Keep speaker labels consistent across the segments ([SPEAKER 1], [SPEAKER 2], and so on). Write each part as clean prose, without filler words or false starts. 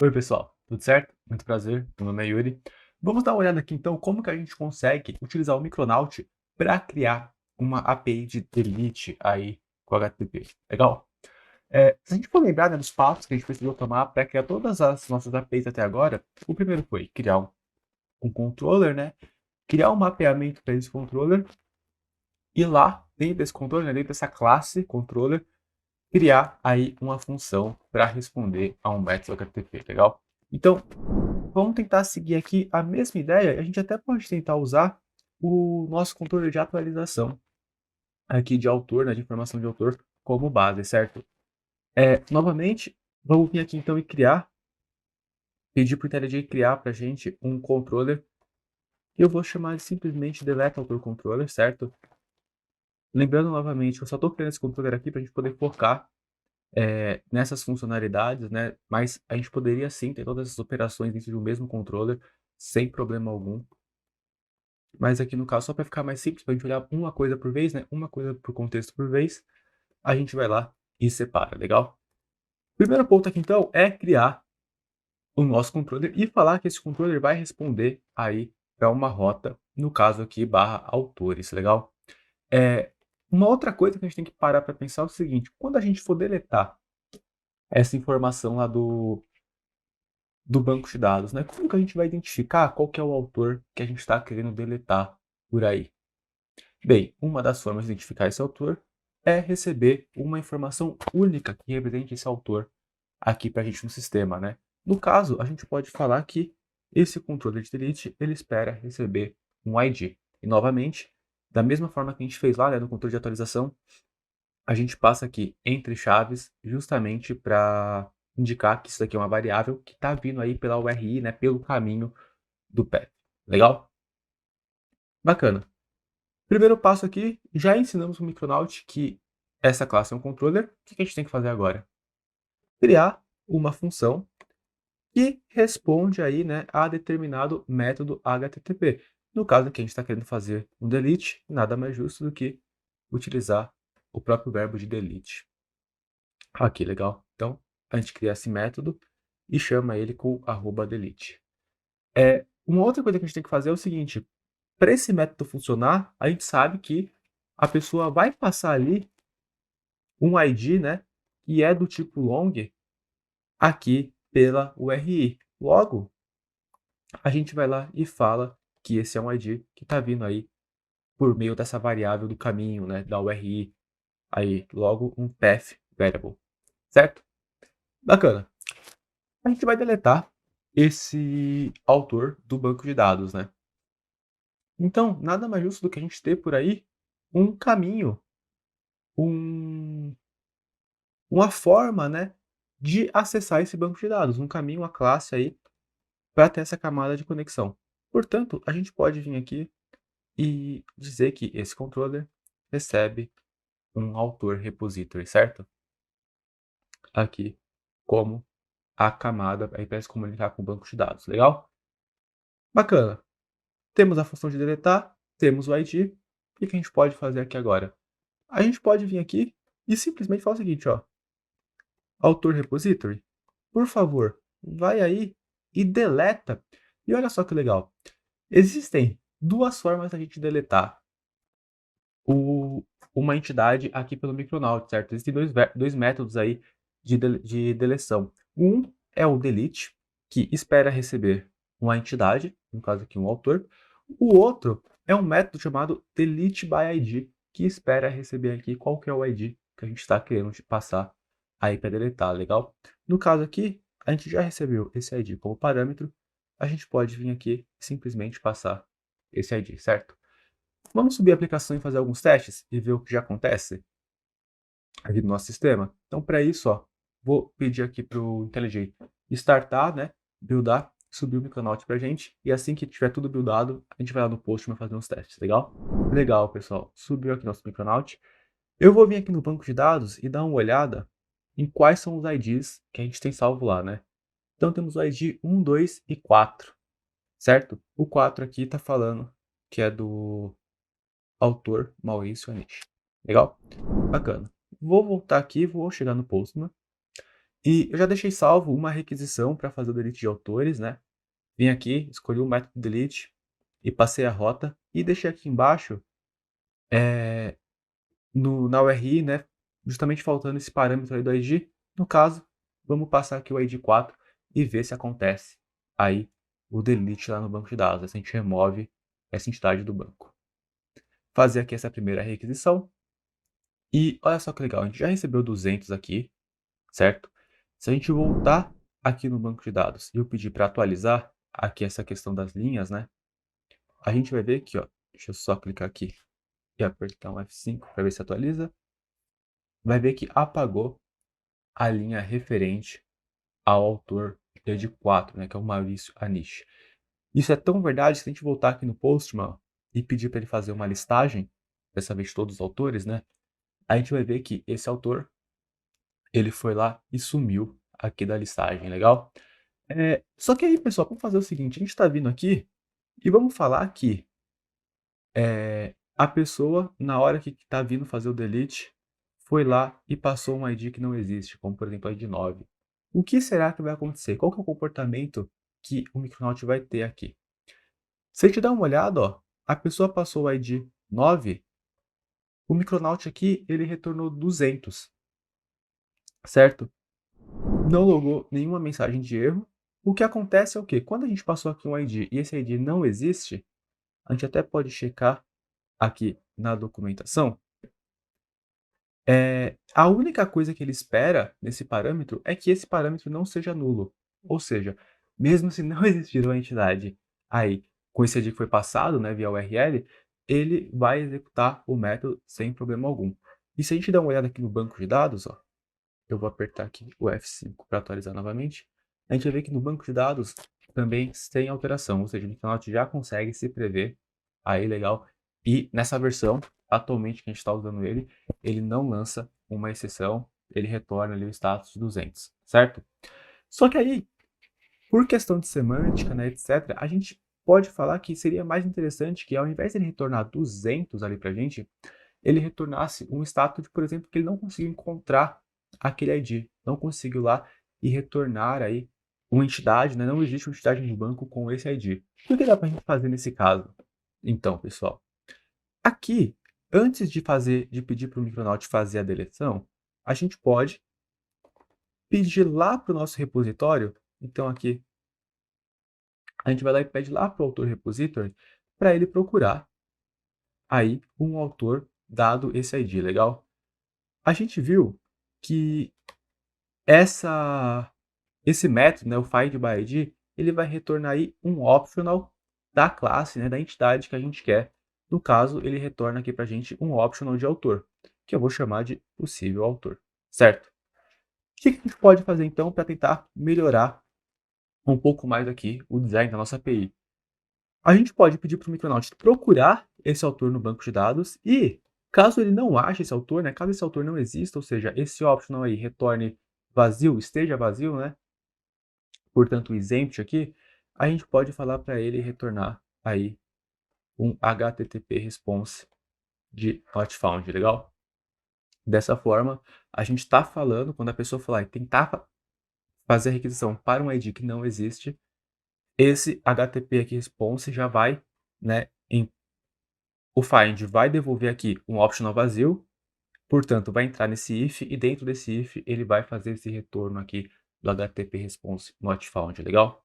[SPEAKER 1] Oi, pessoal, tudo certo? Muito prazer, meu nome é Yuri. Vamos dar uma olhada aqui então como que a gente consegue utilizar o Micronaut para criar uma API de delete aí com HTTP. Legal? Se a gente for lembrar, né, dos passos que a gente precisou tomar para criar todas as nossas APIs até agora, o primeiro foi criar um controller, né? Criar um mapeamento para esse controller e lá dentro desse controller, né, dentro dessa classe controller, criar aí uma função para responder a um método HTTP. Legal? Então, vamos tentar seguir aqui a mesma ideia. A gente até pode tentar usar o nosso controle de atualização aqui de autor, né, de informação de autor, como base, certo? Novamente, vamos vir aqui então e pedir para o IntelliJ criar para a gente um controller que eu vou chamar de simplesmente delete autor controller, certo? Lembrando novamente, eu só estou criando esse controller aqui para a gente poder focar nessas funcionalidades, né? Mas a gente poderia sim ter todas essas operações dentro de um mesmo controller sem problema algum. Mas aqui no caso, só para ficar mais simples, para a gente olhar uma coisa por vez, né? Uma coisa por contexto por vez, a gente vai lá e separa, legal? O primeiro ponto aqui então é criar o nosso controller e falar que esse controller vai responder aí para uma rota, no caso aqui, barra autores, legal? É, uma outra coisa que a gente tem que parar para pensar é o seguinte: quando a gente for deletar essa informação lá do banco de dados, né? Como que a gente vai identificar qual que é o autor que a gente está querendo deletar por aí? Bem, uma das formas de identificar esse autor é receber uma informação única que represente esse autor aqui para a gente no sistema, né? No caso, a gente pode falar que esse controller de delete, ele espera receber um ID. E novamente, da mesma forma que a gente fez lá, né, no controle de atualização, a gente passa aqui entre chaves justamente para indicar que isso daqui é uma variável que está vindo aí pela URI, né, pelo caminho do path. Legal? Bacana. Primeiro passo aqui, já ensinamos o Micronaut que essa classe é um controller. O que a gente tem que fazer agora? Criar uma função que responde aí, né, a determinado método HTTP. No caso aqui, a gente está querendo fazer um delete, nada mais justo do que utilizar o próprio verbo de delete. Aqui, legal. Então, a gente cria esse método e chama ele com @delete. Uma outra coisa que a gente tem que fazer é o seguinte: para esse método funcionar, a gente sabe que a pessoa vai passar ali um ID, né, que é do tipo long aqui pela URI. Logo, a gente vai lá e fala que esse é um ID que está vindo aí por meio dessa variável do caminho, né, da URI, aí, logo um path variable, certo? Bacana. A gente vai deletar esse autor do banco de dados, né? Então, nada mais justo do que a gente ter por aí um caminho, um, uma forma, né, de acessar esse banco de dados, um caminho, uma classe aí para ter essa camada de conexão. Portanto, a gente pode vir aqui e dizer que esse controller recebe um autor repository, certo? Aqui como a camada aí para se comunicar com o banco de dados, legal? Bacana. Temos a função de deletar, temos o ID. O que a gente pode fazer aqui agora? A gente pode vir aqui e simplesmente falar o seguinte, ó. Autor repository, por favor, vai aí e deleta. E olha só que legal. Existem duas formas da gente deletar uma entidade aqui pelo Micronaut, certo? Existem dois métodos aí de deleção. Um é o delete, que espera receber uma entidade, no caso aqui um autor. O outro é um método chamado delete by ID, que espera receber aqui qual que é o ID que a gente está querendo passar aí para deletar, legal? No caso aqui, a gente já recebeu esse ID como parâmetro, a gente pode vir aqui e simplesmente passar esse ID, certo? Vamos subir a aplicação e fazer alguns testes e ver o que já acontece aqui no nosso sistema? Então, para isso, ó, vou pedir aqui para o IntelliJ startar, né, buildar, subir o Micronaut para a gente, e assim que tiver tudo buildado, a gente vai lá no post para fazer uns testes, legal? Legal, pessoal. Subiu aqui nosso Micronaut. Eu vou vir aqui no banco de dados e dar uma olhada em quais são os IDs que a gente tem salvo lá, né? Então, temos o ID 1, 2 e 4, certo? O 4 aqui está falando que é do autor Maurício Anish. Legal? Bacana. Vou voltar aqui, vou chegar no Postman E eu já deixei salvo uma requisição para fazer o delete de autores, né? Vim aqui, escolhi o método delete e passei a rota e deixei aqui embaixo eh, na URI, né, justamente faltando esse parâmetro aí do ID. No caso, vamos passar aqui o ID 4 e ver se acontece aí o delete lá no banco de dados, se a gente remove essa entidade do banco. Fazer aqui essa primeira requisição e olha só que legal, a gente já recebeu 200 aqui, certo? Se a gente voltar aqui no banco de dados e eu pedir para atualizar aqui essa questão das linhas, né, a gente vai ver aqui, ó, deixa eu só clicar aqui e apertar um F5 para ver se atualiza. Vai ver que apagou a linha referente ao autor de 4, né, que é o Maurício Anish. Isso é tão verdade que se a gente voltar aqui no Postman e pedir para ele fazer uma listagem, dessa vez todos os autores, né, a gente vai ver que esse autor, ele foi lá e sumiu aqui da listagem, legal? Só que aí, pessoal, vamos fazer o seguinte, a gente está vindo aqui e vamos falar que a pessoa, na hora que está vindo fazer o delete, foi lá e passou um ID que não existe, como por exemplo o ID 9. O que será que vai acontecer? Qual que é o comportamento que o Micronaut vai ter aqui? Se a gente dá uma olhada, ó, a pessoa passou o ID 9, o Micronaut aqui ele retornou 200, certo? Não logou nenhuma mensagem de erro. O que acontece é o quê? Quando a gente passou aqui um ID e esse ID não existe, a gente até pode checar aqui na documentação. A única coisa que ele espera nesse parâmetro é que esse parâmetro não seja nulo. Ou seja, mesmo se não existir uma entidade aí com esse ID que foi passado, né, via URL, ele vai executar o método sem problema algum. E se a gente der uma olhada aqui no banco de dados, ó, eu vou apertar aqui o F5 para atualizar novamente, a gente vai ver que no banco de dados também tem alteração, ou seja, o Micronaut já consegue se prever aí, legal. E nessa versão, atualmente que a gente está usando ele, ele não lança uma exceção, ele retorna ali o status 200, certo? Só que aí, por questão de semântica, né, etc., a gente pode falar que seria mais interessante que ao invés de ele retornar 200 ali para a gente, ele retornasse um status, por exemplo, que ele não conseguiu encontrar aquele ID, não conseguiu lá e retornar aí uma entidade, né? Não existe uma entidade no banco com esse ID. O que dá para a gente fazer nesse caso? Então, pessoal, aqui, antes de pedir para o Micronaut fazer a deleção, a gente pode pedir lá para o nosso repositório. Então, aqui, a gente vai lá e pede lá para o autor repository para ele procurar aí um autor dado esse ID, legal? A gente viu que esse método, né, o findById, ele vai retornar aí um optional da classe, né, da entidade que a gente quer. No caso, ele retorna aqui para a gente um optional de autor, que eu vou chamar de possível autor, certo? O que a gente pode fazer então para tentar melhorar um pouco mais aqui o design da nossa API? A gente pode pedir para o Micronaut procurar esse autor no banco de dados e, caso ele não ache esse autor, né, caso esse autor não exista, ou seja, esse optional aí retorne vazio, esteja vazio, né, portanto o exempt aqui, a gente pode falar para ele retornar aí um HTTP response de not found, legal? Dessa forma, a gente está falando, quando a pessoa falar e tentar fazer a requisição para um ID que não existe, esse HTTP aqui response já vai, né, o find vai devolver aqui um optional vazio, portanto, vai entrar nesse if e dentro desse if ele vai fazer esse retorno aqui do HTTP response not found, legal?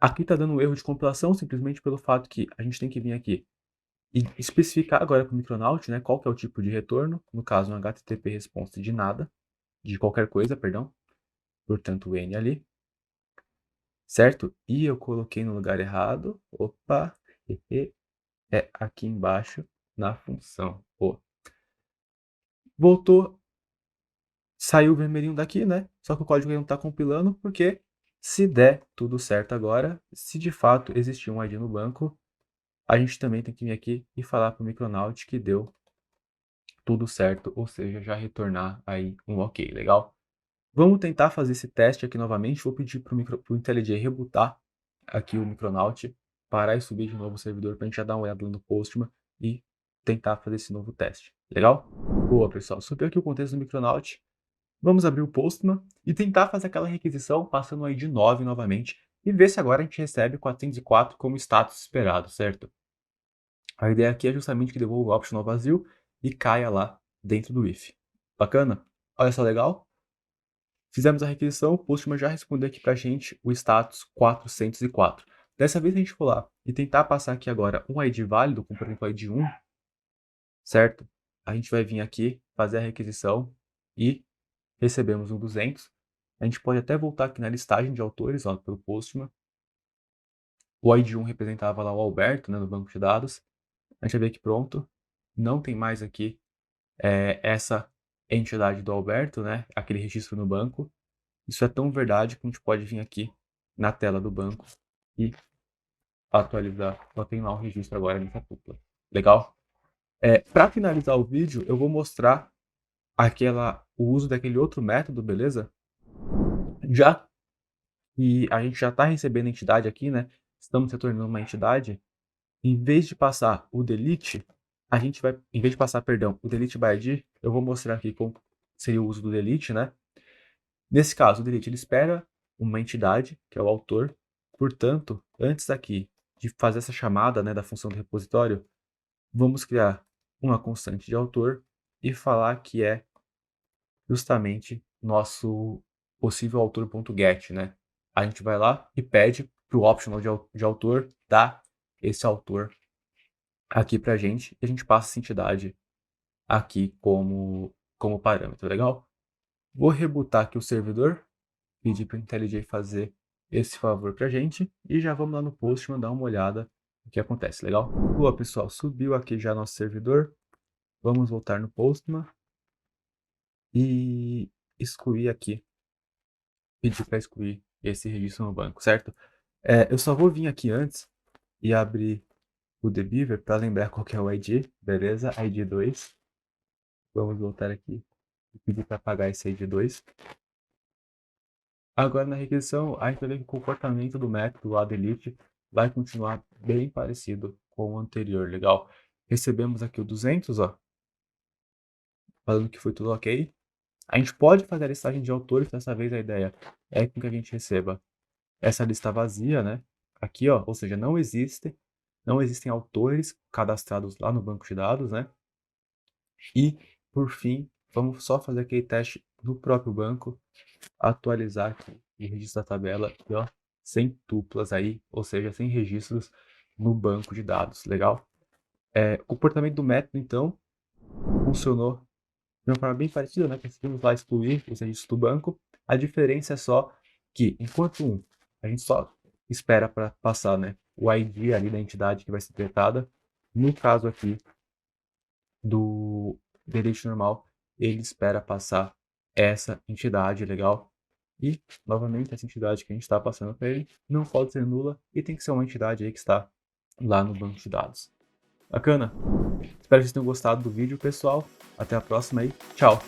[SPEAKER 1] Aqui está dando um erro de compilação simplesmente pelo fato que a gente tem que vir aqui e especificar agora para o Micronaut, né, qual que é o tipo de retorno, no caso um HTTP response de nada, de qualquer coisa, perdão, portanto o N ali, certo? E eu coloquei no lugar errado, opa, é aqui embaixo na função. Voltou, saiu o vermelhinho daqui, né? Só que o código não está compilando porque se der tudo certo agora, se de fato existir um ID no banco, a gente também tem que vir aqui e falar para o Micronaut que deu tudo certo, ou seja, já retornar aí um ok, legal? Vamos tentar fazer esse teste aqui novamente. Vou pedir para o IntelliJ rebootar aqui o Micronaut, parar e subir de novo o servidor para a gente já dar uma olhada no Postman e tentar fazer esse novo teste. Legal? Boa, pessoal. Subiu aqui o contexto do Micronaut. Vamos abrir o Postman e tentar fazer aquela requisição passando o ID 9 novamente e ver se agora a gente recebe 404 como status esperado, certo? A ideia aqui é justamente que devolva o optional vazio e caia lá dentro do if. Bacana? Olha só legal? Fizemos a requisição, o Postman já respondeu aqui pra gente o status 404. Dessa vez a gente for lá e tentar passar aqui agora um ID válido, como por exemplo o ID 1, certo? A gente vai vir aqui, fazer a requisição e recebemos um 200. A gente pode até voltar aqui na listagem de autores, ó, pelo Postman. O ID 1 representava lá o Alberto, né, no banco de dados. A gente vai ver que pronto, não tem mais aqui essa entidade do Alberto, né, aquele registro no banco. Isso é tão verdade que a gente pode vir aqui na tela do banco e atualizar. Só tem lá um registro agora nessa tupla. Legal? Para finalizar o vídeo, eu vou mostrar o uso daquele outro método, beleza? Já que a gente já está recebendo a entidade aqui, né? Estamos retornando uma entidade. Em vez de passar o delete, em vez de passar, perdão, o delete by ID, eu vou mostrar aqui como seria o uso do delete, né? Nesse caso, o delete ele espera uma entidade, que é o autor. Portanto, antes aqui de fazer essa chamada, né, da função do repositório, vamos criar uma constante de autor e falar que é justamente nosso possível autor.get, né? A gente vai lá e pede para o optional de autor dar esse autor aqui para a gente e a gente passa essa entidade aqui como parâmetro, legal? Vou rebootar aqui o servidor, pedir para o IntelliJ fazer esse favor para a gente e já vamos lá no post mandar uma olhada no que acontece, legal? Boa, pessoal, subiu aqui já nosso servidor. Vamos voltar no Postman e excluir aqui, pedir para excluir esse registro no banco, certo? Eu só vou vir aqui antes e abrir o dbeaver para lembrar qual que é o ID, beleza? ID 2. Vamos voltar aqui e pedir para apagar esse ID 2. Agora na requisição, a gente vai ver que o comportamento do método addDelete vai continuar bem parecido com o anterior, legal? Recebemos aqui o 200, ó, falando que foi tudo ok. A gente pode fazer a listagem de autores, dessa vez a ideia é que a gente receba essa lista vazia, né? Aqui, ó, ou seja, não existem autores cadastrados lá no banco de dados, né? E, por fim, vamos só fazer aquele teste no próprio banco, atualizar aqui o registro da tabela, aqui, ó, sem tuplas aí, ou seja, sem registros no banco de dados, legal? O comportamento do método, então, funcionou de uma forma bem parecida, né? Conseguimos lá excluir os registros do banco. A diferença é só que, enquanto a gente só espera para passar, né, o ID ali da entidade que vai ser tratada, no caso aqui do delete normal, ele espera passar essa entidade, legal? E, novamente, essa entidade que a gente está passando para ele não pode ser nula e tem que ser uma entidade aí que está lá no banco de dados. Bacana? Espero que vocês tenham gostado do vídeo, pessoal. Até a próxima aí. Tchau!